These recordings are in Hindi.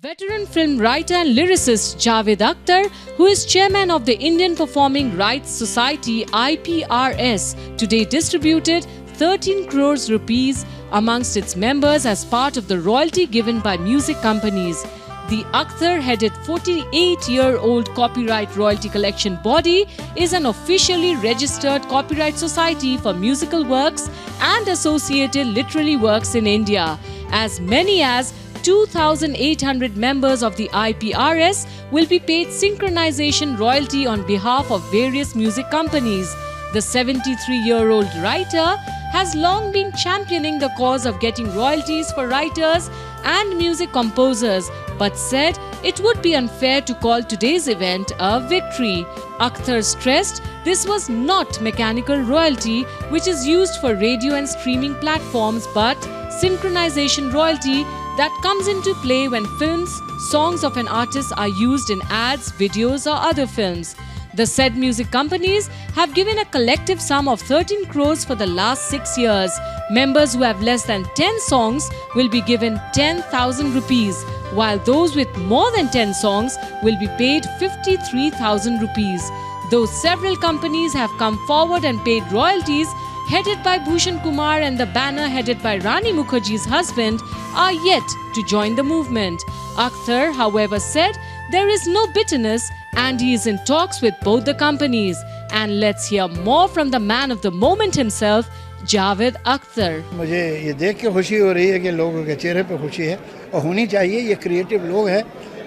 Veteran film writer and lyricist Javed Akhtar, who is chairman of the Indian Performing Rights Society (IPRS), today distributed 13 crores rupees amongst its members as part of the royalty given by music companies. The Akhtar-headed 48-year-old copyright royalty collection body is an officially registered copyright society for musical works and associated literary works in India. As many as 2,800 members of the IPRS will be paid synchronization royalty on behalf of various music companies. The 73-year-old writer has long been championing the cause of getting royalties for writers and music composers, but said it would be unfair to call today's event a victory. Akhtar stressed this was not mechanical royalty, which is used for radio and streaming platforms, but synchronization royalty that comes into play when films, songs of an artist are used in ads, videos or other films. The said music companies have given a collective sum of 13 crores for the last 6 years. Members who have less than 10 songs will be given 10,000 rupees, while those with more than 10 songs will be paid 53,000 rupees. Though several companies have come forward and paid royalties, headed by Bhushan Kumar and the banner headed by Rani Mukherjee's husband, are yet to join the movement. Akhtar, however, said there is no bitterness and he is in talks with both the companies. And let's hear more from the man of the moment himself, Javed Akhtar. मुझे ये देख के खुशी हो रही है कि लोगों के चेहरे पे खुशी है और होनी चाहिए। ये क्रिएटिव लोग हैं,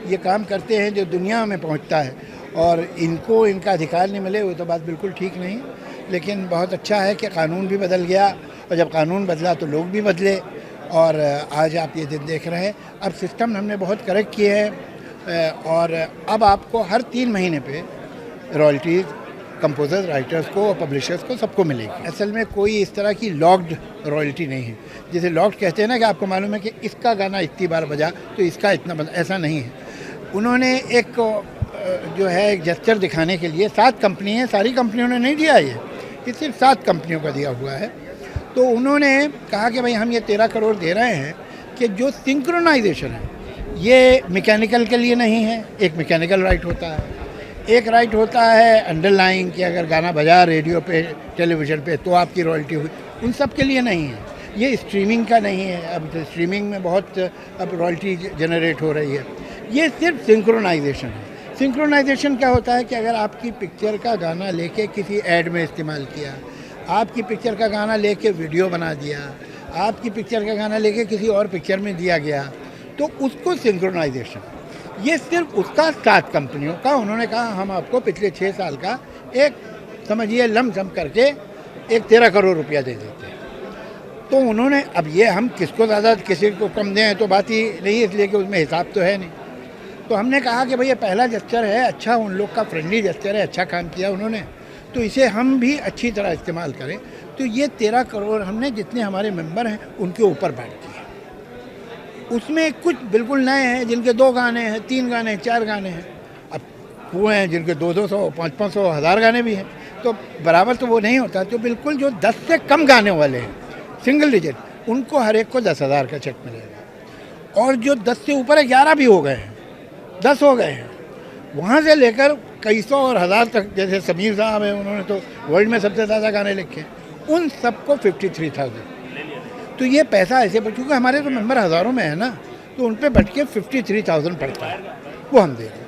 ये काम करते हैं जो दुनिया में पहुंचता है और इनको इनका अधिकार नहीं मिले वो तो बात बिल्कुल ठीक नहीं। लेकिन बहुत अच्छा है कि कानून भी बदल गया और जब कानून बदला तो लोग भी बदले और आज आप ये दिन देख रहे हैं। अब सिस्टम हमने बहुत करेक्ट किए हैं और अब आपको हर 3 महीने पे रॉयल्टीज़ कंपोजर्स, राइटर्स को और पब्लिशर्स को सबको मिलेगी। असल में कोई इस तरह की लॉक्ड रॉयल्टी नहीं है। जैसे लॉक्ड कहते हैं ना कि आपको मालूम है कि इसका गाना इतनी बार बजा तो इसका इतना बजा, ऐसा नहीं है। उन्होंने एक जो है एक जेस्चर दिखाने के लिए 7 कंपनी हैं, सारी कंपनियों ने नहीं दिया ये सिर्फ 7 कंपनियों का दिया हुआ है। तो उन्होंने कहा कि भाई हम ये 13 करोड़ दे रहे हैं कि जो सिंक्रोनाइजेशन है ये मैकेनिकल के लिए नहीं है। एक मैकेनिकल राइट होता है, एक राइट होता है अंडरलाइन कि अगर गाना बजा रेडियो पे, टेलीविज़न पे तो आपकी रॉयल्टी हुई, उन सब के लिए नहीं है। ये स्ट्रीमिंग का नहीं है। अब स्ट्रीमिंग में बहुत अब रॉयल्टी जनरेट हो रही है। ये सिर्फ सिंक्रोनाइजेशन है। सिंक्रोनाइजेशन क्या होता है कि अगर आपकी पिक्चर का गाना लेके किसी ऐड में इस्तेमाल किया, आपकी पिक्चर का गाना लेके वीडियो बना दिया, आपकी पिक्चर का गाना लेके किसी और पिक्चर में दिया गया तो उसको सिंक्रोनाइजेशन। ये सिर्फ उसका 7 कंपनियों का उन्होंने कहा हम आपको पिछले 6 साल का एक समझिए लमसम करके एक 13 करोड़ रुपया दे देते हैं। तो उन्होंने अब ये हम किसको ज़्यादा किसी को कम दें तो बात ही नहीं, इसलिए कि उसमें हिसाब तो है नहीं। तो हमने कहा कि भाई ये पहला जेस्चर है, अच्छा उन लोग का फ्रेंडली जेस्चर है, अच्छा काम किया उन्होंने, तो इसे हम भी अच्छी तरह इस्तेमाल करें। तो ये 13 करोड़ हमने जितने हमारे मेंबर हैं उनके ऊपर बांट दिए। उसमें कुछ बिल्कुल नए हैं जिनके 2 गाने हैं, 3 गाने हैं, 4 गाने हैं। अब वो हैं जिनके 200, 500, 1000 गाने भी हैं, तो बराबर तो वो नहीं होता। तो बिल्कुल जो 10 से कम गाने वाले हैं, सिंगल डिजिट, उनको हर एक को 10,000 का चेक मिलेगा। और जो 10 से ऊपर है, 11 भी हो गए हैं, 10 हो गए हैं, वहाँ से लेकर कई सौ और 1000 तक, जैसे समीर साहब हैं उन्होंने तो वर्ल्ड में सबसे ज़्यादा गाने लिखे, उन सबको 53,000। तो ये पैसा ऐसे पर, क्योंकि हमारे तो मेंबर हज़ारों में है ना, तो उन पर बट के 53,000 पड़ता है, वो हम दे रहे हैं।